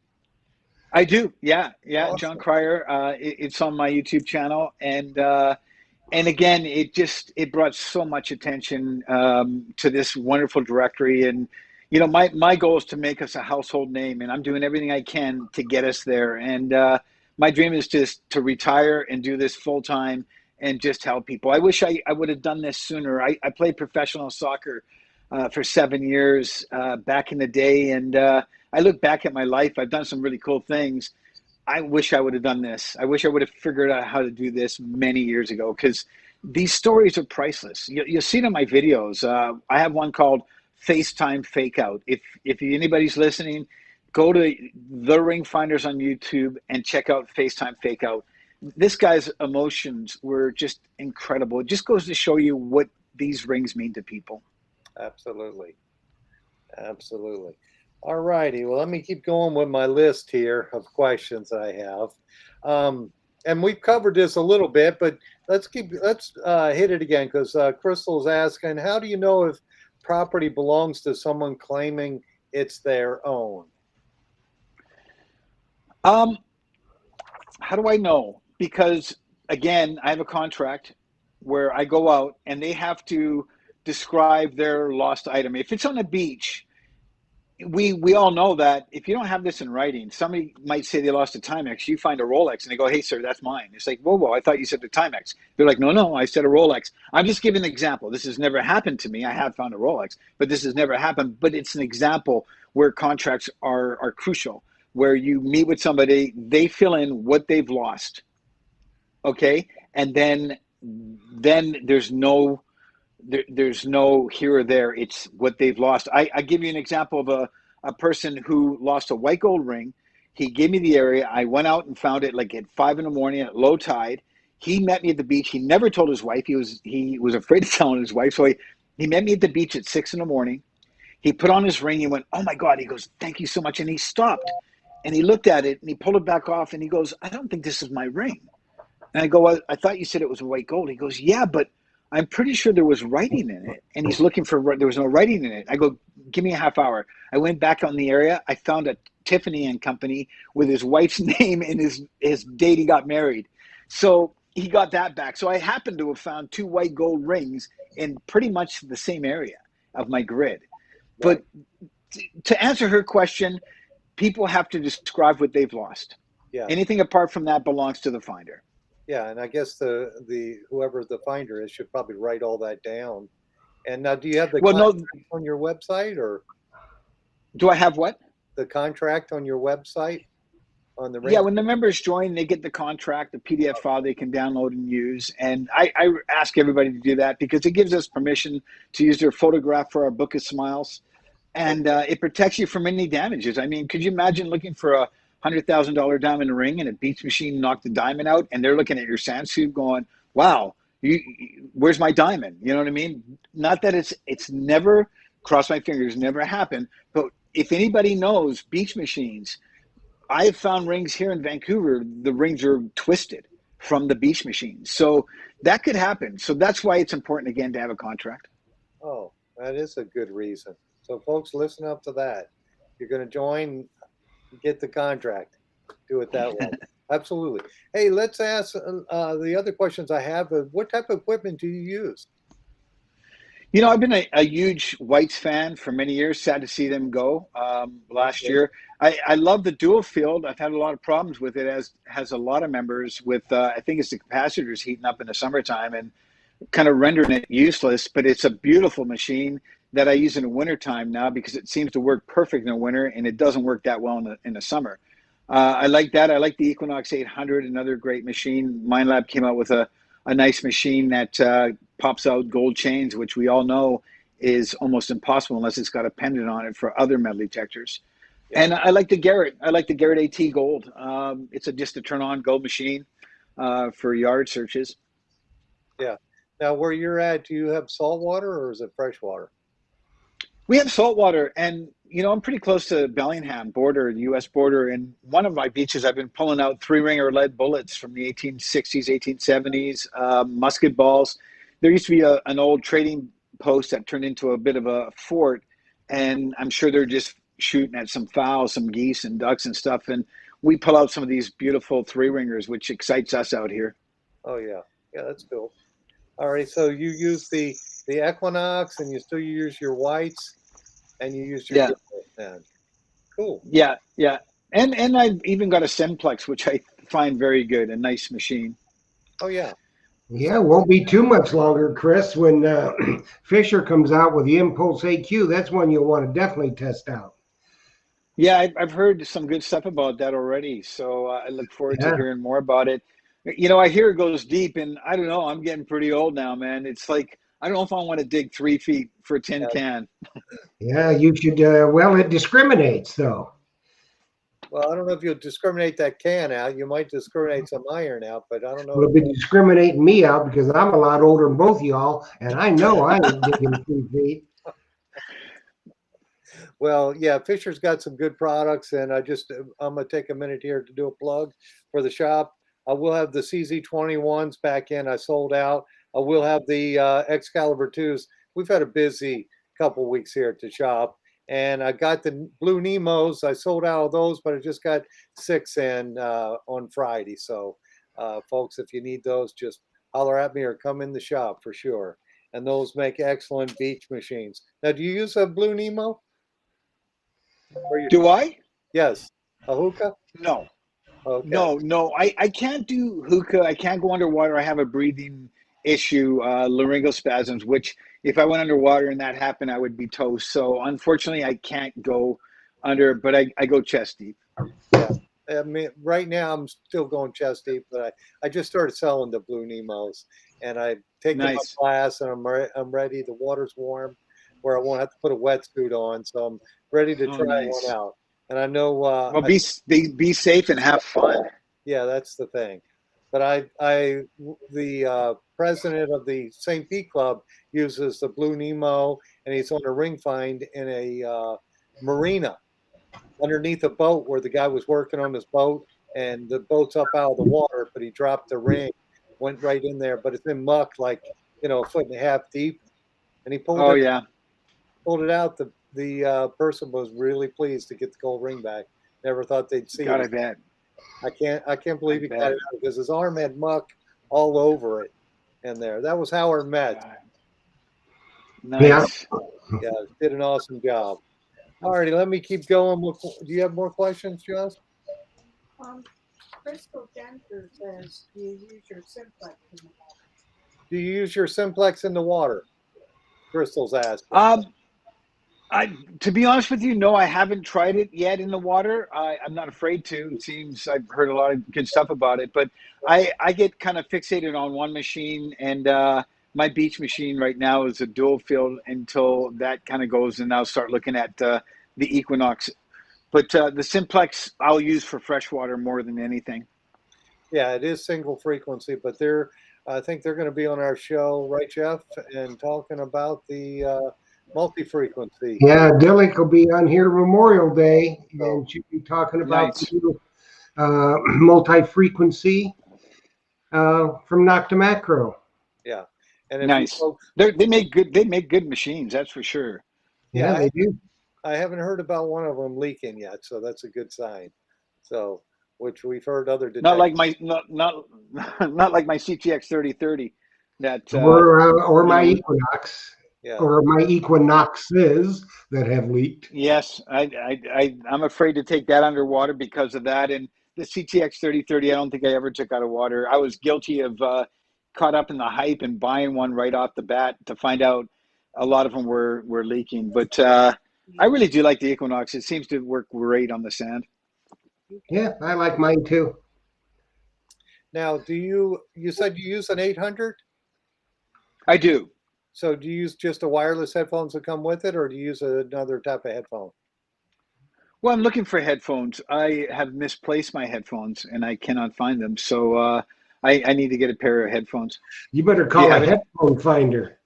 I do. Yeah. Awesome. John Cryer. It's on my YouTube channel. And again, it brought so much attention to this wonderful directory. And, my goal is to make us a household name, and I'm doing everything I can to get us there. And my dream is just to retire and do this full time and just help people. I wish I would have done this sooner. I played professional soccer for 7 years back in the day. And I look back at my life. I've done some really cool things. I wish I would have done this. I wish I would have figured out how to do this many years ago, because these stories are priceless. You'll see it in my videos. I have one called FaceTime Fake Out. If anybody's listening, go to The Ringfinders on YouTube and check out FaceTime Fake Out. This guy's emotions were just incredible. It just goes to show you what these rings mean to people. Absolutely. Absolutely. All righty. Well, let me keep going with my list here of questions I have. And we've covered this a little bit, but let's hit it again, because Crystal's asking, how do you know if property belongs to someone claiming it's their own? How do I know? Because again, I have a contract where I go out and they have to describe their lost item. If it's on a beach, we all know that if you don't have this in writing, somebody might say they lost a Timex. You find a Rolex and they go, hey, sir, that's mine. It's like, whoa, I thought you said the Timex. They're like, no, I said a Rolex. I'm just giving an example. This has never happened to me. I have found a Rolex, but this has never happened. But it's an example where contracts are crucial, where you meet with somebody, they fill in what they've lost, okay? And then there's no here or there. It's what they've lost. I give you an example of a person who lost a white gold ring. He gave me the area. I went out and found it like at 5 a.m. at low tide. He met me at the beach. He never told his wife. He was afraid of telling his wife. So he met me at the beach at 6 a.m. He put on his ring. He went, oh my God. He goes, thank you so much. And he stopped and he looked at it and he pulled it back off and he goes, I don't think this is my ring. And I go, I thought you said it was white gold. He goes, yeah, but I'm pretty sure there was writing in it. And he's looking for, there was no writing in it. I go, give me a half hour. I went back on the area. I found a Tiffany and Company with his wife's name and his date he got married. So he got that back. So I happened to have found 2 white gold rings in pretty much the same area of my grid. But to answer her question, people have to describe what they've lost. Yeah. Anything apart from that belongs to the finder. Yeah, and I guess the whoever the finder is should probably write all that down. And now, do you have the contract on your website, or do I have what? The contract on your website? on the Yeah, ring? when the members join, they get the contract, the PDF file they can download and use. And I ask everybody to do that because it gives us permission to use their photograph for our Book of Smiles. And it protects you from any damages. I mean, could you imagine looking for a $100,000 diamond ring and a beach machine knocked the diamond out and they're looking at your sand suit going, wow, where's my diamond? You know what I mean? Not that it's never, cross my fingers, never happened. But if anybody knows beach machines, I have found rings here in Vancouver, the rings are twisted from the beach machines. So that could happen. So that's why it's important, again, to have a contract. Oh, that is a good reason. So, folks, listen up to that. You're going to join, get the contract. Do it that way. Absolutely. Hey, let's ask the other questions I have. What type of equipment do you use? You know, I've been a huge Whites fan for many years. Sad to see them go last Okay. year. I love the dual field. I've had a lot of problems with it, as has a lot of members with, I think it's the capacitors heating up in the summertime and kind of rendering it useless. But it's a beautiful machine that I use in the wintertime now because it seems to work perfect in the winter and it doesn't work that well in the summer. I like that. I like the Equinox 800, another great machine. MindLab came out with a nice machine that pops out gold chains, which we all know is almost impossible unless it's got a pendant on it for other metal detectors. Yeah. And I like the Garrett. I like the Garrett AT Gold. It's just a turn on gold machine for yard searches. Yeah. Now, where you're at, do you have salt water or is it fresh water? We have saltwater, and you know I'm pretty close to Bellingham border, the U.S. border. And one of my beaches, I've been pulling out three-ringer lead bullets from the 1860s, 1870s, musket balls. There used to be an old trading post that turned into a bit of a fort, and I'm sure they're just shooting at some fowls, some geese and ducks and stuff. And we pull out some of these beautiful three-ringers, which excites us out here. Oh, yeah. Yeah, that's cool. All right. So you use the Equinox and you still use your whites and you use your Yeah, Garrett then. Cool. yeah. And I've even got a Simplex, which I find very good, a nice machine. Oh, yeah. Yeah, it won't be too much longer, Chris. When Fisher comes out with the Impulse AQ, that's one you'll want to definitely test out. Yeah, I've heard some good stuff about that already. So I look forward to Yeah, hearing more about it. You know, I hear it goes deep, and I don't know. I'm getting pretty old now, man. It's like I don't know if I want to dig 3 feet for a tin Yeah. can. yeah, you should. Well, it discriminates, though. Well, I don't know if you'll discriminate that can out. You might discriminate some iron out, but I don't know. It'll be discriminating me out because I'm a lot older than both y'all, and I know I ain't digging 3 feet. Well, yeah, Fisher's got some good products, and I'm gonna take a minute here to do a plug for the shop. I will have the CZ21s back in. I sold out. I will have the Excalibur 2s. We've had a busy couple weeks here at the shop, and I got the Blue Nemos. I sold out of those, but I just got 6 in on Friday. So, folks, if you need those, just holler at me or come in the shop for sure. And those make excellent beach machines. Now, do you use a Blue Nemo? Do I? Yes. A hookah? No, Okay. no. I can't do hookah. I can't go underwater. I have a breathing issue, laryngeal spasms, which if I went underwater and that happened, I would be toast. So unfortunately, I can't go under, but I go chest deep. Yeah. I mean, right now I'm still going chest deep, but I just started selling the Blue Nemos, and I take them Nice. a class, and I'm ready. The water's warm, where I won't have to put a wetsuit on, so I'm ready to Oh, try one nice. out. And I know, Well, be safe and have fun. yeah, that's the thing. But the president of the St. Pete Club uses the Blue Nemo, and he's on a ring find in a marina underneath a boat where the guy was working on his boat, and the boat's up out of the water, but he dropped the ring, went right in there, but it's in muck, like a foot and a half deep, and he Oh yeah, pulled it out. The person was really pleased to get the gold ring back. Never thought they'd see gotta it. bet. I can't I believe he got bet. it out because his arm had muck all over it in there. That was Howard Metz. God. Yeah. Nice. Yeah, did an awesome job. All righty, let me keep going. Do you have more questions, Joss? Crystal Jensen says, do you use your simplex in the water? Do you use your simplex in the water? Crystal's asking. Um, To be honest with you, no, I haven't tried it yet in the water. I'm not afraid to. It seems I've heard a lot of good stuff about it, but I get kind of fixated on one machine, and my beach machine right now is a dual field until that kind of goes, and I'll start looking at the Equinox. But the Simplex I'll use for freshwater more than anything. Yeah, it is single frequency, but I think they're going to be on our show, right, Jeff, and talking about the multi-frequency. Yeah, Dillick will be on here Memorial Day, and she'll be talking about Nice. the new multi-frequency from Knock to Macro. Yeah, and if Nice. folks, They make good machines, that's for sure. Yeah, they do. I haven't heard about one of them leaking yet, so that's a good sign. So, which we've heard other detectors. Not like my not like my CTX 3030 that or my know, Equinox. Yeah. Or my Equinoxes that have leaked. Yes, I'm afraid to take that underwater because of that. And the CTX 3030, I don't think I ever took out of water. I was guilty of caught up in the hype and buying one right off the bat to find out a lot of them were leaking. But I really do like the Equinox. It seems to work great on the sand. Yeah, I like mine too. Now, you said you use an 800? I do. So do you use just the wireless headphones that come with it, or do you use another type of headphone? Well, I'm looking for headphones. I have misplaced my headphones and I cannot find them. So I need to get a pair of headphones. You better call a headphone finder.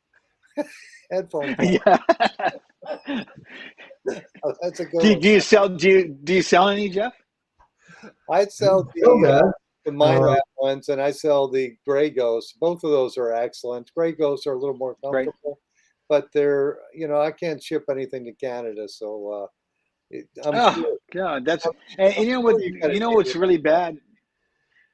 Headphone. Yeah. Oh, that's a good one. Do you sell any, Jeff? I sell the Minelab ones, and I sell the Gray Ghosts. Both of those are excellent. Gray Ghosts are a little more comfortable, but they're, I can't ship anything to Canada, so God, that's and you know what? You know what's really bad.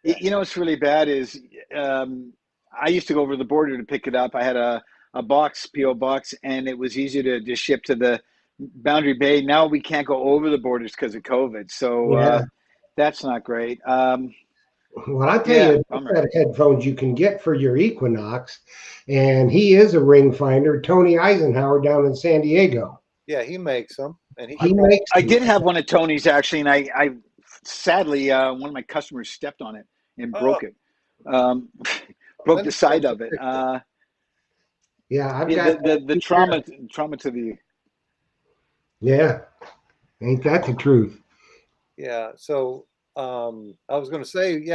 You know what's really bad is I used to go over the border to pick it up. I had a box, PO box, and it was easy to just ship to the Boundary Bay. Now we can't go over the borders because of COVID, so that's not great. Well, I'll tell you, that headphones you can get for your Equinox, and he is a Ringfinder, Tony Eisenhower down in San Diego. Yeah, he makes them, and he makes. I did have one of Tony's actually, and I sadly one of my customers stepped on it and broke it, broke the side of it. Yeah, I've got the trauma to the. Yeah, ain't that the truth? Yeah, so. I was going to say,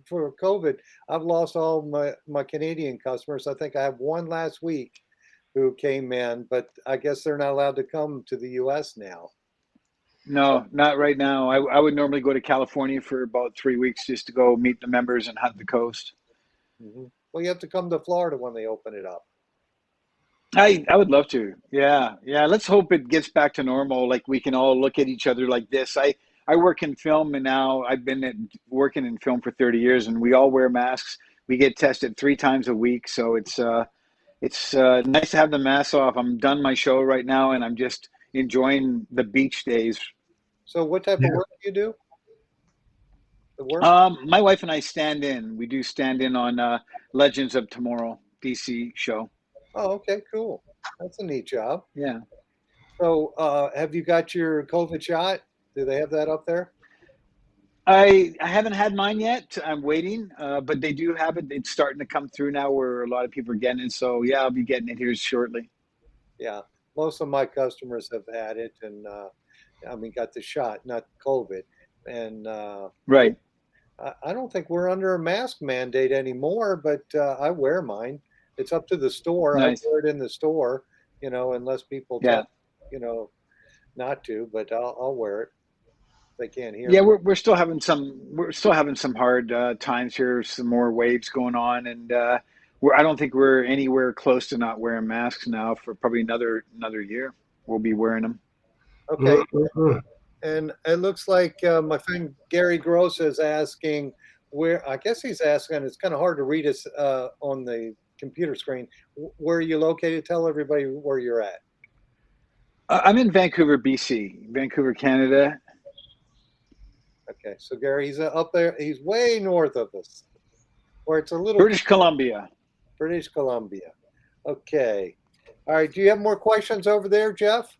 for COVID, I've lost all my Canadian customers. I think I have one last week who came in, but I guess they're not allowed to come to the U.S. now. No, not right now. I would normally go to California for about 3 weeks just to go meet the members and hunt the coast. Mm-hmm. Well, you have to come to Florida when they open it up. I would love to. Yeah. Let's hope it gets back to normal. Like we can all look at each other like this. I work in film, and now I've been working in film for 30 years, and we all wear masks. We get tested 3 times a week, so it's nice to have the mask off. I'm done my show right now, and I'm just enjoying the beach days. So what type of work do you do? The work? My wife and I stand in. We do stand in on Legends of Tomorrow DC show. Oh, okay, cool. That's a neat job. Yeah. So have you got your COVID shot? Do they have that up there? I haven't had mine yet. I'm waiting, but they do have it. It's starting to come through now where a lot of people are getting it. So, yeah, I'll be getting it here shortly. Yeah. Most of my customers have had it and, got the shot, not COVID. And right. I don't think we're under a mask mandate anymore, but I wear mine. It's up to the store. Nice. I wear it in the store, unless people tell, not to, but I'll wear it. They can't hear. Yeah, we're still having some hard times here. Some more waves going on, and I don't think we're anywhere close to not wearing masks now for probably another year. We'll be wearing them. Okay, and it looks like my friend Gary Gross is asking where. I guess he's asking. It's kind of hard to read us on the computer screen. Where are you located? Tell everybody where you're at. I'm in Vancouver, BC, Vancouver, Canada. Okay, so Gary, he's up there. He's way north of us, where it's a little British Columbia. British Columbia. Okay. All right. Do you have more questions over there, Jeff?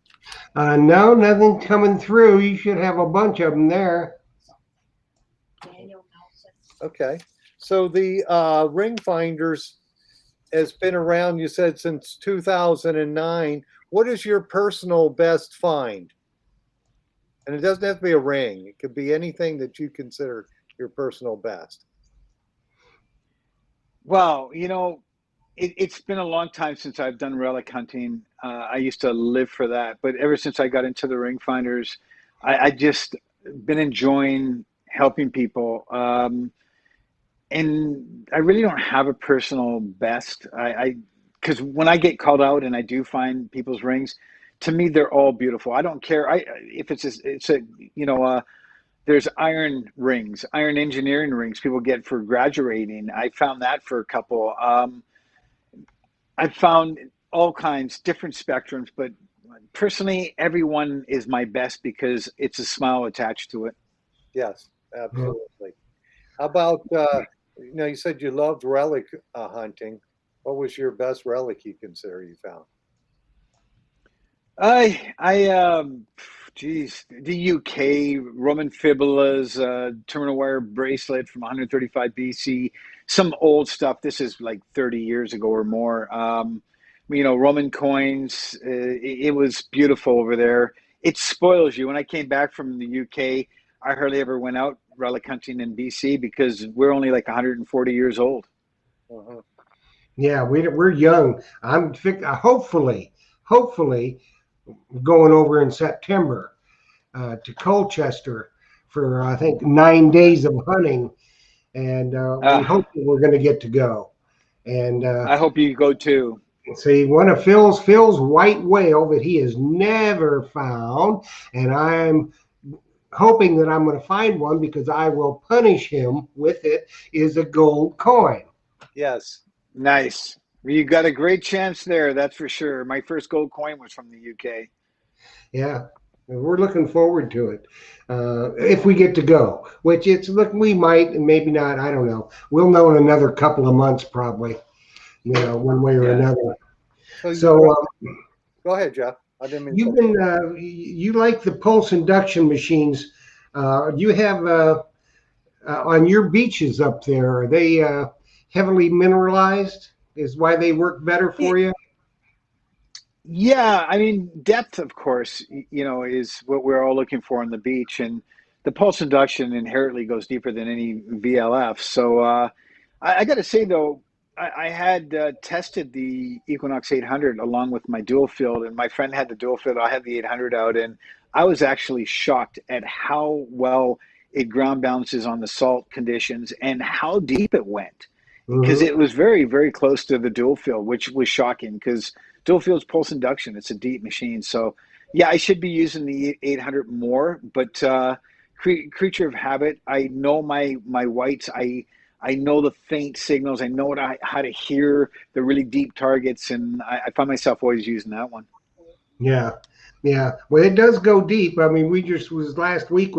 No, nothing coming through. You should have a bunch of them there. Daniel Nelson. Okay. So the Ringfinders has been around, you said, since 2009. What is your personal best find? And it doesn't have to be a ring. It could be anything that you consider your personal best. Well, it's been a long time since I've done relic hunting. I used to live for that, but ever since I got into the ring finders, I just been enjoying helping people. And I really don't have a personal best. Because when I get called out and I do find people's rings, to me they're all beautiful. I don't care. If it's a there's iron rings, iron engineering rings people get for graduating. I found that for a couple. I found all kinds, different spectrums, but personally, everyone is my best because it's a smile attached to it. Yes, absolutely. How about, you said you loved relic hunting. What was your best relic you consider you found? Geez, the UK Roman fibulas, terminal wire bracelet from 135 BC, some old stuff. This is like 30 years ago or more. Roman coins. It was beautiful over there. It spoils you. When I came back from the UK, I hardly ever went out relic hunting in BC because we're only like 140 years old. Uh-huh. Yeah, we're young. I'm hopefully going over in September to Colchester for I think 9 days of hunting, and we hope that we're going to get to go. And I hope you go too. See, one of Phil's white whale that he has never found, and I'm hoping that I'm going to find one because I will punish him with it, is a gold coin. Yes. Nice. You got a great chance there, that's for sure. My first gold coin was from the UK. Yeah, we're looking forward to it if we get to go. Which we might and maybe not. I don't know. We'll know in another couple of months, probably. One way or another. So go ahead, Jeff. I didn't mean you've been you like the pulse induction machines. You have on your beaches up there. Are they heavily mineralized? Is why they work better for you? Yeah, I mean, depth, of course, is what we're all looking for on the beach, and the pulse induction inherently goes deeper than any VLF. So I got to say, though, I had tested the Equinox 800 along with my dual field, and my friend had the dual field. I had the 800 out, and I was actually shocked at how well it ground balances on the salt conditions and how deep it went. Because it was very, very close to the dual field, which was shocking because dual field's pulse induction. It's a deep machine. So, yeah, I should be using the 800 more, but creature of habit, I know my whites. I know the faint signals. I know how to hear the really deep targets, and I find myself always using that one. Yeah. Yeah, well, it does go deep. I mean, we just was last week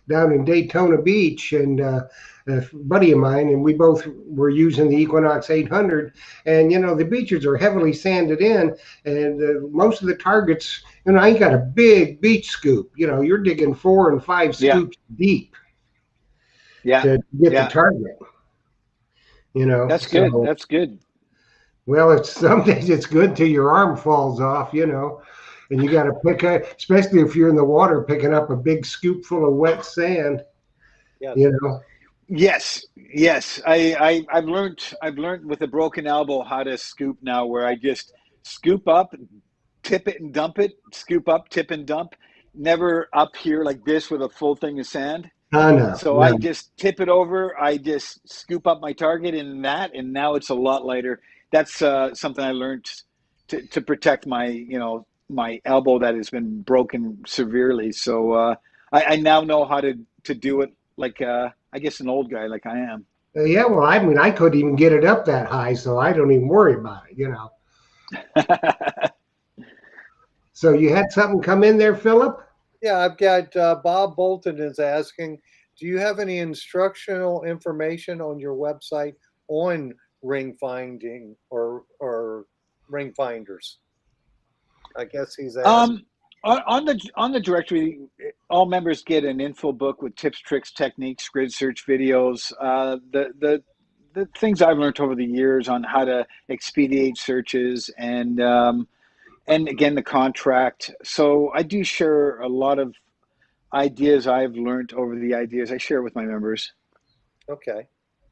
down in Daytona Beach, and a buddy of mine, and we both were using the Equinox 800. And the beaches are heavily sanded in, and most of the targets, I got a big beach scoop. You're digging 4 and 5 scoops deep. Yeah, to get the target. That's good. That's good. Well, some days it's good till your arm falls off. And you got to pick up, especially if you're in the water, picking up a big scoop full of wet sand. Yes. Yes. I've learned with a broken elbow how to scoop now, where I just scoop up, tip it and dump it, scoop up, tip and dump, never up here like this with a full thing of sand. So I just tip it over. I just scoop up my target and now it's a lot lighter. That's something I learned to protect my, my elbow that has been broken severely. So I now know how to do it like I guess an old guy like I am. Yeah, well, I mean, I couldn't even get it up that high, so I don't even worry about it, So you had something come in there, Philip? Yeah, I've got Bob Bolton is asking, do you have any instructional information on your website on ring finding or ring finders? I guess he's asking. On the directory, all members get an info book with tips, tricks, techniques, grid search videos, the things I've learned over the years on how to expedite searches, and again the contract. So I do share a lot of ideas I've learned over the ideas I share with my members. Okay.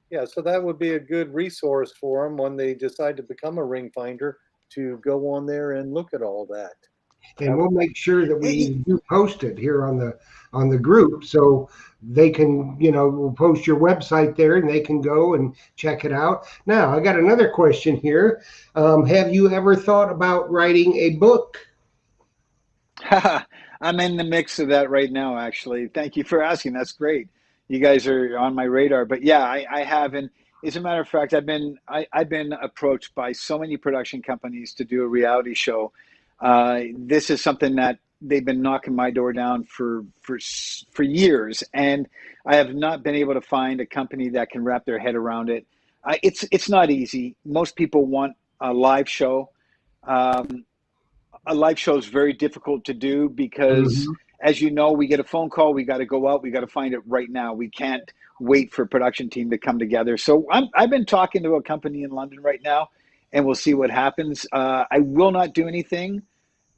Yeah, so that would be a good resource for them when they decide to become a ring finder to go on there and look at all that. And we'll make sure that we do post it here on the group, so they can, we'll post your website there and they can go and check it out. Now, I got another question here. Have you ever thought about writing a book? I'm in the mix of that right now, actually. Thank you for asking. That's great. You guys are on my radar. But yeah, I have. And as a matter of fact, I've been approached by so many production companies to do a reality show. This is something that they've been knocking my door down for years, and I have not been able to find a company that can wrap their head around it. It's not easy. Most people want a live show. A live show is very difficult to do because, as you know, we get a phone call, we got to go out, we got to find it right now. We can't wait for a production team to come together. So I've been talking to a company in London right now, and we'll see what happens. I will not do anything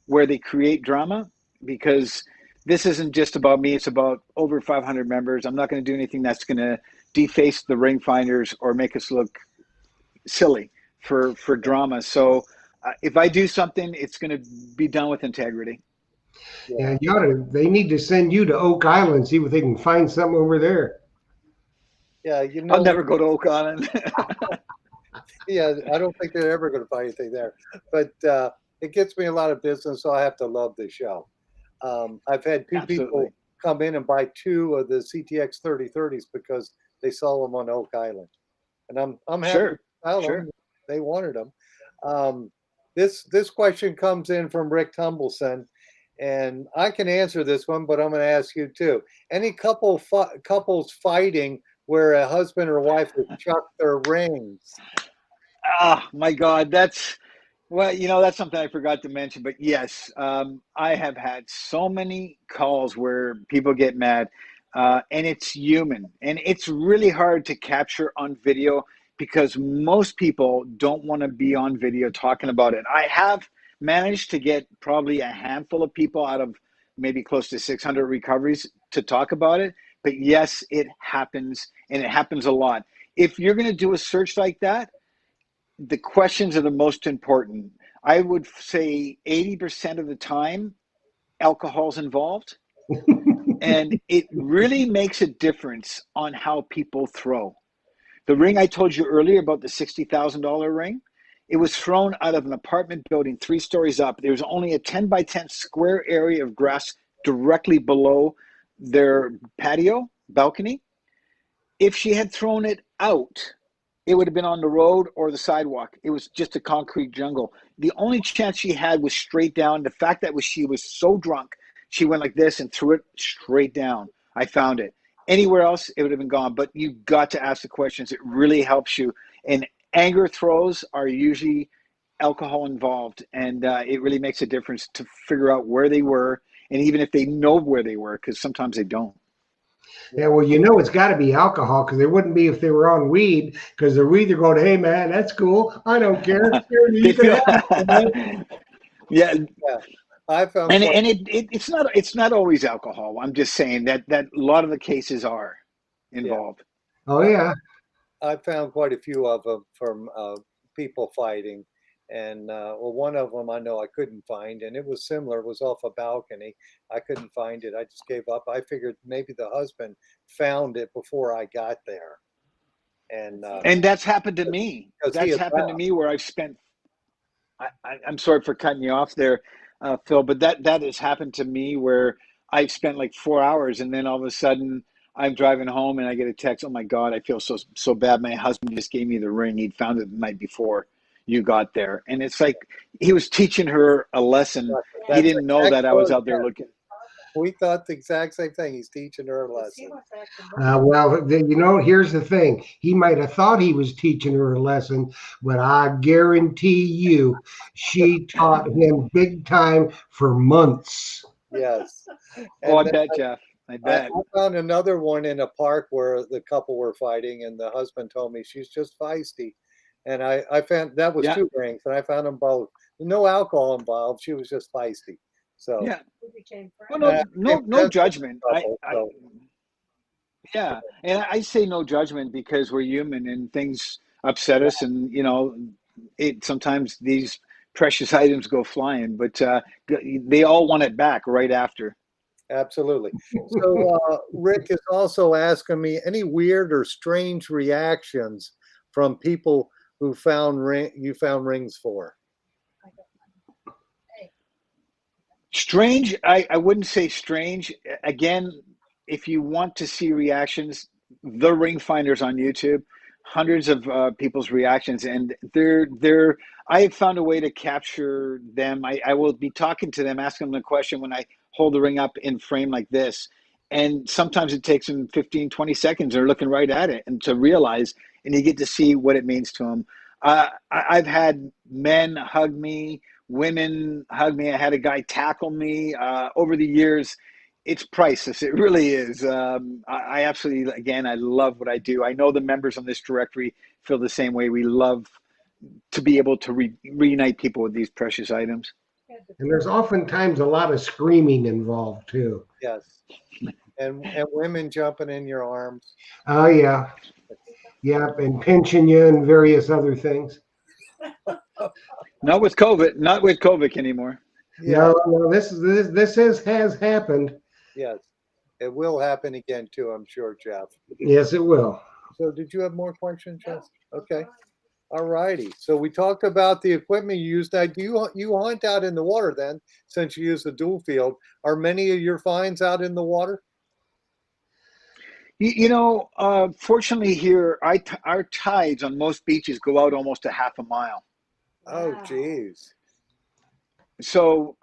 where they create drama, because this isn't just about me. It's about over 500 members. I'm not going to do anything that's going to deface the Ringfinders or make us look silly for drama. So if I do something, it's going to be done with integrity. Yeah, they need to send you to Oak Island, see if they can find something over there. Yeah, I'll never go to Oak Island. Yeah, I don't think they're ever going to find anything there. But it gets me a lot of business, so I have to love the show. I've had two people come in and buy 2 of the CTX 3030s because they saw them on Oak Island, and I'm happy to sell them. They wanted them. This question comes in from Rick Tumbleson, and I can answer this one, but I'm going to ask you too. Any couples fighting where a husband or wife has chucked their rings? Oh my God, that's something I forgot to mention. But yes, I have had so many calls where people get mad, and it's human, and it's really hard to capture on video because most people don't want to be on video talking about it. I have managed to get probably a handful of people out of maybe close to 600 recoveries to talk about it. But yes, it happens, and it happens a lot. If you're going to do a search like that, the questions are the most important. I would say 80% of the time, alcohol's involved. And it really makes a difference on how people throw. The ring I told you earlier about, the $60,000 ring, it was thrown out of an apartment building 3 stories up. There was only a 10 by 10 square area of grass directly below their patio balcony. If she had thrown it out, it would have been on the road or the sidewalk. It was just a concrete jungle. The only chance she had was straight down. The fact that she was so drunk, she went like this and threw it straight down. I found it. Anywhere else, it would have been gone. But you got to ask the questions. It really helps you. And anger throws are usually alcohol involved, and it really makes a difference to figure out where they were, and even if they know where they were, because sometimes they don't. Yeah, well, it's got to be alcohol, because they wouldn't be if they were on weed, because the weed, they're going, hey, man, that's cool. I don't care. You can have it. Yeah. I found it's not always alcohol. I'm just saying that a lot of the cases are involved. Yeah. Oh, yeah. I found quite a few of them from people fighting. And one of them I know I couldn't find, and it was similar. It was off a balcony. I couldn't find it. I just gave up. I figured maybe the husband found it before I got there. And that's happened to me. That's happened to me where I've spent. I'm sorry for cutting you off there, Phil, but that has happened to me where I've spent like 4 hours, and then all of a sudden I'm driving home and I get a text. Oh my God, I feel so bad. My husband just gave me the ring. He'd found it the night before you got there. And it's like he was teaching her a lesson. He didn't know that I was out there looking. We thought the exact same thing. He's teaching her a Because he lesson. went back to Brooklyn. Well, here's the thing. He might have thought he was teaching her a lesson, but I guarantee you, she taught him big time for months. Yes. Oh, I And bet, Jeff. I I bet. found another one in a park where the couple were fighting, and the husband told me she's just feisty. And I found that was Yeah. two rings, and I found them both. No alcohol involved. She was just feisty. So Yeah. We became Well, friends. no judgment. couple, so. Yeah, and I say no judgment because we're human and things upset us, and it sometimes these precious items go flying, but they all want it back right after. Absolutely. So Rick is also asking me any weird or strange reactions from people who you found rings for. I don't know. Hey, Strange, I wouldn't say strange. Again, if you want to see reactions, the Ringfinders on YouTube, hundreds of people's reactions, and they're. I have found a way to capture them. I will be talking to them, asking them a question when I hold the ring up in frame like this, and sometimes it takes them 15, 20 seconds. They're looking right at it and to realize, and you get to see what it means to them. I've had men hug me, women hug me. I had a guy tackle me. Over the years, it's priceless. It really is. I absolutely, again, I love what I do. I know the members on this directory feel the same way. We love to be able to reunite people with these precious items. had to And there's oftentimes a lot of screaming involved too. Yes. And women jumping in your arms. Oh yeah, yeah, and pinching you and various other things. Not with COVID. Not with COVID anymore. Yeah. No, has happened. Yes. It will happen again too, I'm sure, Jeff. Yes, it will. So did you have more questions, Jeff? Okay. fine. All righty. So we talked about the equipment you use. Now, do you hunt out in the water then, since you use the dual field? Are many of your finds out in the water? Fortunately here, our tides on most beaches go out almost a half a mile. Oh, Wow. geez. So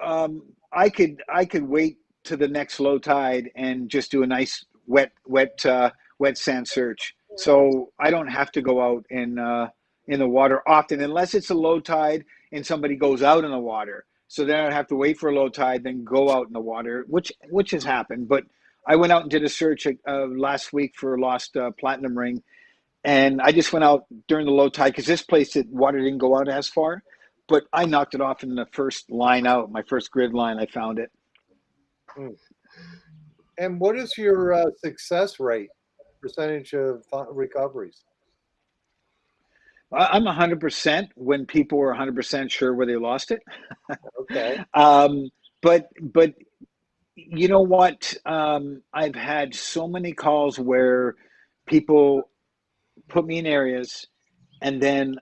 I could wait to the next low tide and just do a nice wet sand search. So I don't have to go out in the water often unless it's a low tide and somebody goes out in the water. So then I'd have to wait for a low tide, then go out in the water, which has happened. But I went out and did a search last week for a lost platinum ring, and I just went out during the low tide because this place, the water didn't go out as far. But I knocked it off in the first line out, my first grid line. I found it. Hmm. And what is your success rate, percentage of recoveries? I'm 100% when people are 100% sure where they lost it. Okay. But you know what? I've had so many calls where people put me in areas and then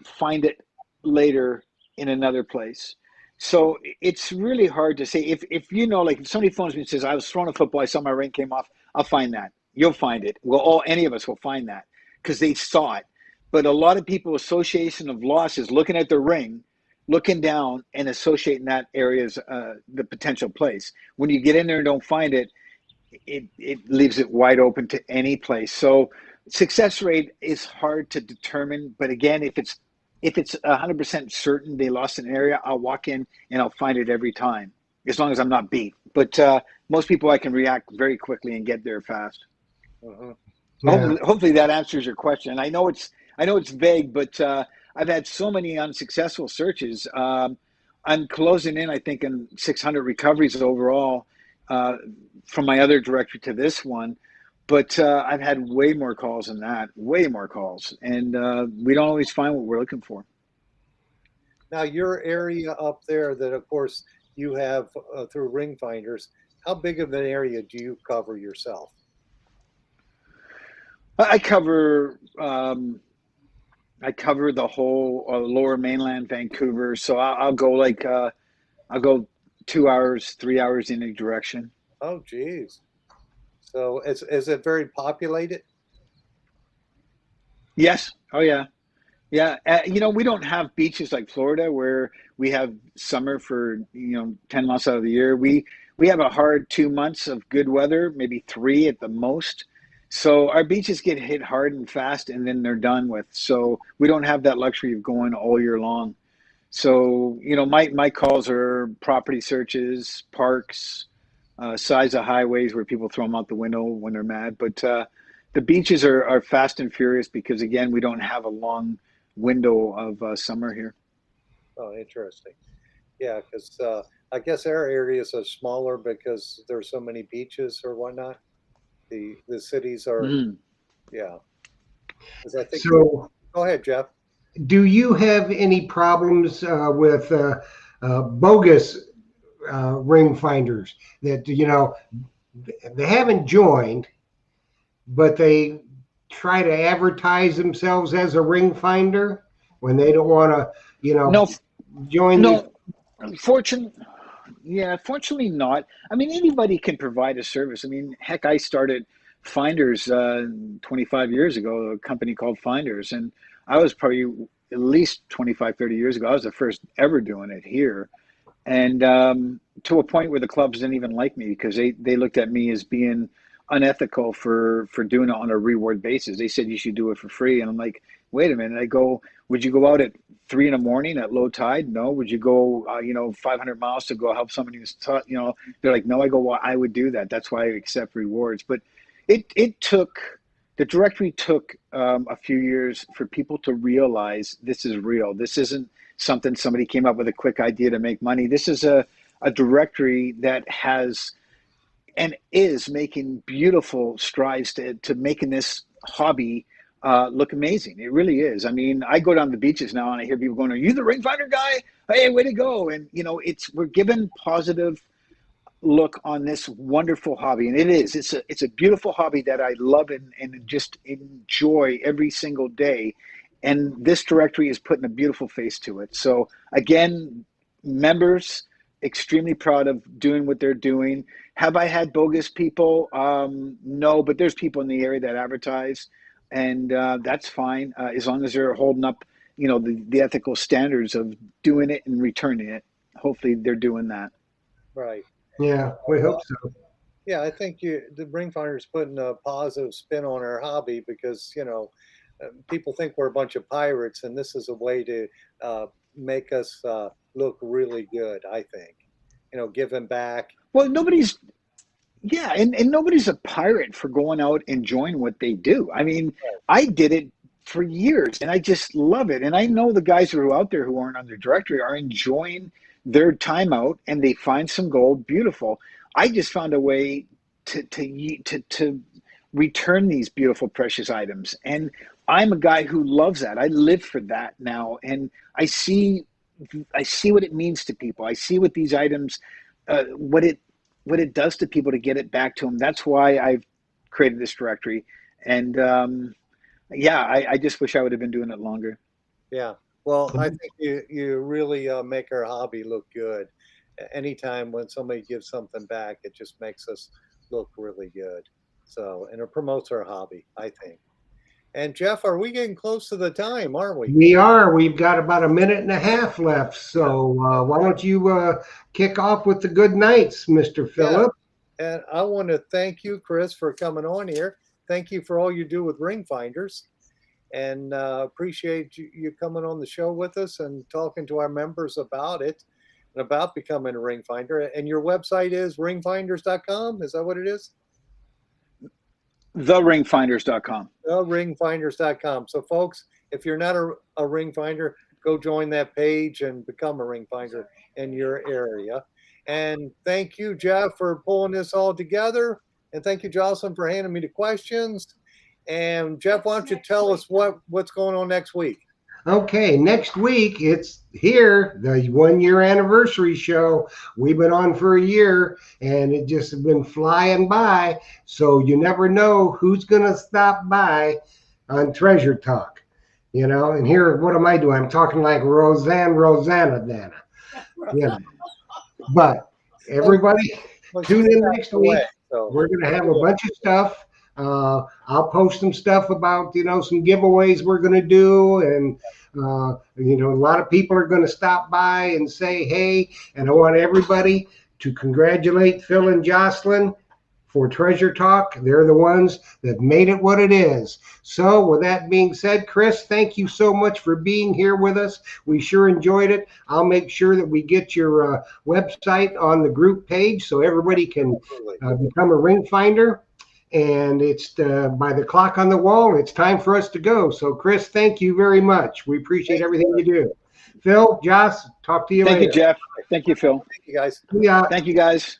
find it later in another place. So it's really hard to say. If like if somebody phones me and says, I was throwing a football, I saw my ring came off, I'll find that. You'll find it. Well, any of us will find that because they saw it. But a lot of people, association of losses, looking at the ring, looking down and associating that area as the potential place. When you get in there and don't find it, it leaves it wide open to any place. So success rate is hard to determine. But again, if it's 100% certain they lost an area, I'll walk in and I'll find it every time, as long as I'm not beat. But most people, I can react very quickly and get there fast. Mhm. Yeah. Hopefully that answers your question. I know it's vague, but I've had so many unsuccessful searches. I'm closing in, I think, in 600 recoveries overall uh, from my other directory to this one. But I've had way more calls than that, way more calls, and we don't always find what we're looking for. Now, your area up there that, of course, you have through Ringfinders, how big of an area do you cover yourself? I cover I cover the whole lower mainland Vancouver, so I'll go I'll go 2 hours, 3 hours in any direction. Oh, geez. So is it very populated? Yes. Oh yeah. Yeah, we don't have beaches like Florida where we have summer for 10 months out of the year. We have a hard 2 months of good weather, maybe three at the most. So our beaches get hit hard and fast, and then they're done with. So we don't have that luxury of going all year long. So my calls are property searches, parks, size of highways where people throw them out the window when they're mad. But the beaches are fast and furious because again, we don't have a long window of summer here. Oh, interesting. Yeah, because I guess our areas are smaller because there's so many beaches or whatnot. The cities are, Mm. yeah. Because I think, So, go ahead, Jeff. do you have any problems with bogus ring finders that they haven't joined, but they try to advertise themselves as a ring finder when they don't want to, No, join the. no. Fortunately, yeah, fortunately not. I mean, anybody can provide a service. I mean, heck, I started Finders 25 years ago, a company called Finders, and I was probably at least 25, 30 years ago. I was the first ever doing it here. And to a point where the clubs didn't even like me because they looked at me as being unethical for doing it on a reward basis. They said you should do it for free, and I'm like, wait a minute. I go, would you go out at 3 in the morning at low tide? No. Would you go 500 miles to go help somebody who's taught? They're like, no. I go, well, I would do that. That's why I accept rewards. But it took the directory took a few years for people to realize this is real. This isn't something somebody came up with a quick idea to make money. This is a directory that has and is making beautiful strides to making this hobby look amazing. It really is. I mean, I go down the beaches now and I hear people going, "Are you the ring finder guy? Hey, way to go!" And we're given positive look on this wonderful hobby, and it is. It's a beautiful hobby that I love and just enjoy every single day. And this directory is putting a beautiful face to it. So again, members extremely proud of doing what they're doing. Have I had bogus people? No, but there's people in the area that advertise, and that's fine as long as they're holding up, the ethical standards of doing it and returning it. Hopefully, they're doing that. Right. Yeah, we hope so. Yeah, I think the ring finder is putting a positive spin on our hobby because people think we're a bunch of pirates, and this is a way to make us look really good. I think, giving back. Well, yeah, and nobody's a pirate for going out and enjoying what they do. I mean, I did it for years and I just love it. And I know the guys who are out there who aren't on the directory are enjoying their time out and they find some gold, beautiful. I just found a way to return these beautiful precious items. And I'm a guy who loves that. I live for that now. And I see what it means to people. I see what these items, what it does to people to get it back to them. That's why I've created this directory. And yeah, I just wish I would have been doing it longer. Yeah. Well, I think you really make our hobby look good. Anytime when somebody gives something back, it just makes us look really good. So, and it promotes our hobby, I think. And Jeff, are we getting close to the time, aren't we? We are. We've got about a minute and a half left. So why don't you kick off with the good nights, Mr. Phillip? Yeah. And I want to thank you, Chris, for coming on here. Thank you for all you do with Ring Finders. And appreciate you coming on the show with us and talking to our members about it and about becoming a ring finder. And your website is ringfinders.com. Is that what it is? TheRingfinders.com. TheRingfinders.com. So, folks, if you're not a ring finder, go join that page and become a ring finder in your area. And thank you, Jeff, for pulling this all together. And thank you, Jocelyn, for handing me the questions. And Jeff, why don't you tell us what's going on next week? Okay, next week it's here, the 1 year anniversary show. We've been on for a year and it just has been flying by. So you never know who's going to stop by on Treasure Talk, And here, what am I doing? I'm talking like Rosanna, Dana. But everybody tune in next week. We're going to have a bunch of stuff. I'll post some stuff about, some giveaways we're going to do. And, a lot of people are going to stop by and say, hey, and I want everybody to congratulate Phil and Jocelyn for Treasure Talk. They're the ones that made it what it is. So with that being said, Chris, thank you so much for being here with us. We sure enjoyed it. I'll make sure that we get your website on the group page so everybody can become a ring finder. And it's by the clock on the wall. It's time for us to go. So Chris, thank you very much. We appreciate everything you do. Phil, Joss, talk to you later. Thank you, Jeff. Thank you, Phil. Thank you, guys. Yeah. Thank you, guys.